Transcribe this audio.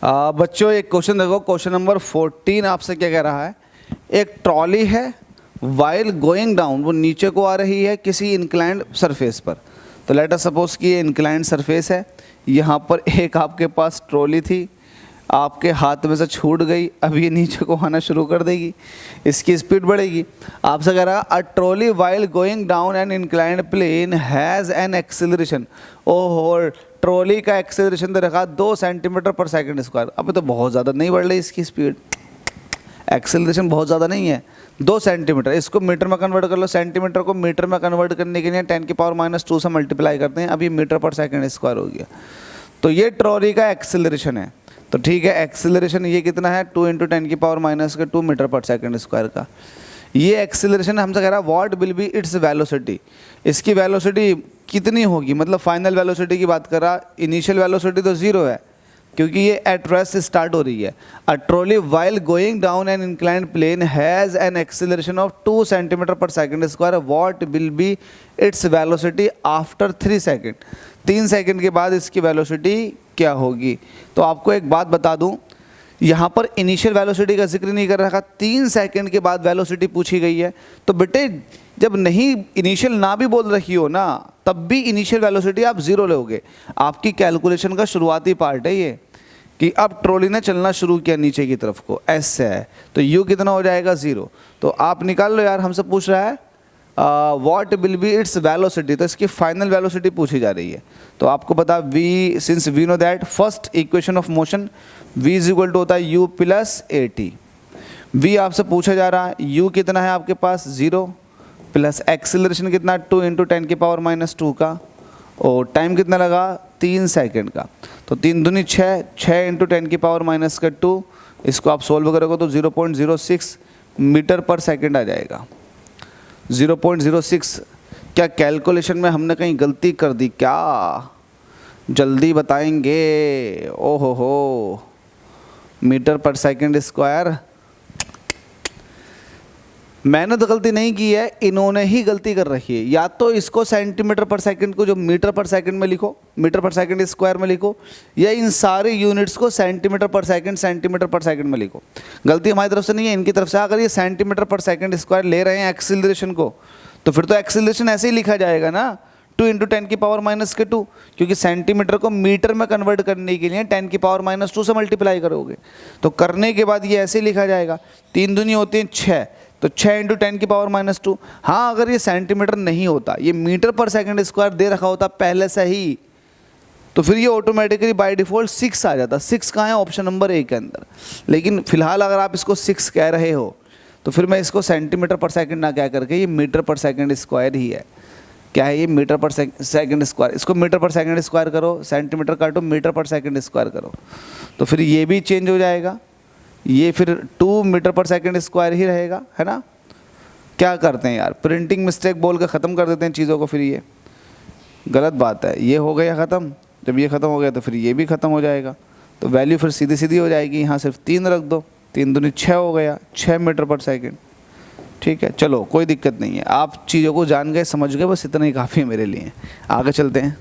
बच्चों एक क्वेश्चन देखो, क्वेश्चन नंबर 14 आपसे क्या कह रहा है। एक ट्रॉली है, वाइल गोइंग डाउन, वो नीचे को आ रही है किसी इंक्लाइंड सरफेस पर। तो लेट अस सपोज कि ये इंक्लाइंड सरफेस है, यहाँ पर एक आपके पास ट्रॉली थी, आपके हाथ में से छूट गई, अब ये नीचे को आना शुरू कर देगी, इसकी स्पीड बढ़ेगी। आपसे कह रहा a trolley while going down an inclined plane has an acceleration. ओहो, ट्रॉली का एक्सेलरेशन दे रखा 2 सेंटीमीटर पर सेकंड स्क्वायर। अब तो बहुत ज़्यादा नहीं बढ़ रही इसकी स्पीड, एक्सेलरेशन बहुत ज़्यादा नहीं है, 2 सेंटीमीटर। इसको मीटर में कन्वर्ट कर लो, सेंटीमीटर को मीटर में कन्वर्ट करने के लिए 10⁻⁻² से मल्टीप्लाई करते हैं, अब ये मीटर पर सेकंड स्क्वायर हो गया। तो ये ट्रॉली का एक्सेलरेशन है। तो ठीक है, एक्सेलरेशन ये कितना है, 2 × 10⁻⁻² मीटर पर सेकंड स्क्वायर का। ये एक्सेलरेशन हमसे कह रहा है what will be its velocity, इसकी वेलोसिटी कितनी होगी, मतलब फाइनल वेलोसिटी की बात कर रहा। इनिशियल वेलोसिटी तो 0 है क्योंकि ये एट रेस्ट स्टार्ट हो रही है। A trolley while going down an inclined plane has an acceleration of 2 centimetre per second square, what will be its velocity after 3 second. 3 second के बाद इसकी वेलोसिटी क्या होगी। तो आपको एक बात बता दूं, यहाँ पर इनिशियल वेलोसिटी का जिक्र नहीं कर रखा, 3 सेकंड के बाद वेलोसिटी पूछी गई है। तो बेटे जब नहीं इनिशियल ना भी बोल रखी हो ना, तब भी इनिशियल वेलोसिटी आप 0 लोगे। आपकी कैलकुलेशन का शुरुआती पार्ट है ये कि अब ट्रॉली ने चलना शुरू किया नीचे की तरफ को, ऐसे है, तो यू कितना हो जाएगा 0। तो आप निकाल लो यार, हमसे पूछ रहा है what will be its velocity, तो इसकी फाइनल वेलोसिटी पूछी जा रही है। तो आपको पता v, since we know that first equation of motion v is equal to होता है u प्लस at। v आपसे पूछा जा रहा है, u कितना है आपके पास 0, प्लस एक्सेलरेशन कितना 2 × 10⁻⁻² का, और टाइम कितना लगा 3 सेकंड का। तो 3 दूनी 6, 6 × 10⁻⁻², इसको आप सोल्व करोगे तो 0.06 मीटर पर सेकंड आ जाएगा। 0.06। क्या कैलकुलेशन में हमने कहीं गलती कर दी क्या, जल्दी बताएंगे। ओहो हो, मीटर पर सेकंड स्क्वायर। मैंने तो गलती नहीं की है, इन्होंने ही गलती कर रखी है। या तो इसको सेंटीमीटर पर सेकंड को जो मीटर पर सेकंड में लिखो, मीटर पर सेकंड स्क्वायर में लिखो, या इन सारे यूनिट्स को सेंटीमीटर पर सेकंड में लिखो। गलती हमारी तरफ से नहीं है, इनकी तरफ से। अगर ये सेंटीमीटर पर सेकंड स्क्वायर ले रहे हैं एक्सीलरेशन को, तो फिर तो एक्सीलरेशन ऐसे ही लिखा जाएगा ना, 2 × 10⁻⁻², क्योंकि सेंटीमीटर को मीटर में कन्वर्ट करने के लिए 10⁻⁻² से मल्टीप्लाई करोगे। तो करने के बाद ये ऐसे लिखा जाएगा, 3 दूनी होती हैं 6, तो 6 × 10⁻⁻²। हाँ, अगर ये सेंटीमीटर नहीं होता, ये मीटर पर सेकंड स्क्वायर दे रखा होता पहले से ही, तो फिर ये ऑटोमेटिकली बाय डिफ़ॉल्ट 6 आ जाता। 6 कहाँ है, ऑप्शन नंबर A के अंदर। लेकिन फिलहाल अगर आप इसको 6 कह रहे हो, तो फिर मैं इसको सेंटीमीटर पर सेकंड ना कह करके ये मीटर पर सेकंड स्क्वायर ही है। क्या है ये, मीटर पर सेकंड स्क्वायर। इसको मीटर पर सेकंड स्क्वायर करो, सेंटीमीटर काटो, मीटर पर सेकंड स्क्वायर करो, तो फिर ये भी चेंज हो जाएगा, ये फिर 2 मीटर पर सेकंड स्क्वायर ही रहेगा, है ना। क्या करते हैं यार, प्रिंटिंग मिस्टेक बोल के ख़त्म कर देते हैं चीज़ों को, फिर ये गलत बात है। ये हो गया ख़त्म, जब ये ख़त्म हो गया तो फिर ये भी ख़त्म हो जाएगा। तो वैल्यू फिर सीधी सीधी हो जाएगी, यहाँ सिर्फ 3 रख दो, 3 दूनी 6 हो गया, 6 मीटर पर सेकंड। ठीक है, चलो कोई दिक्कत नहीं है, आप चीज़ों को जान गए, समझ गए, बस इतना ही काफ़ी है मेरे लिए। आगे चलते हैं।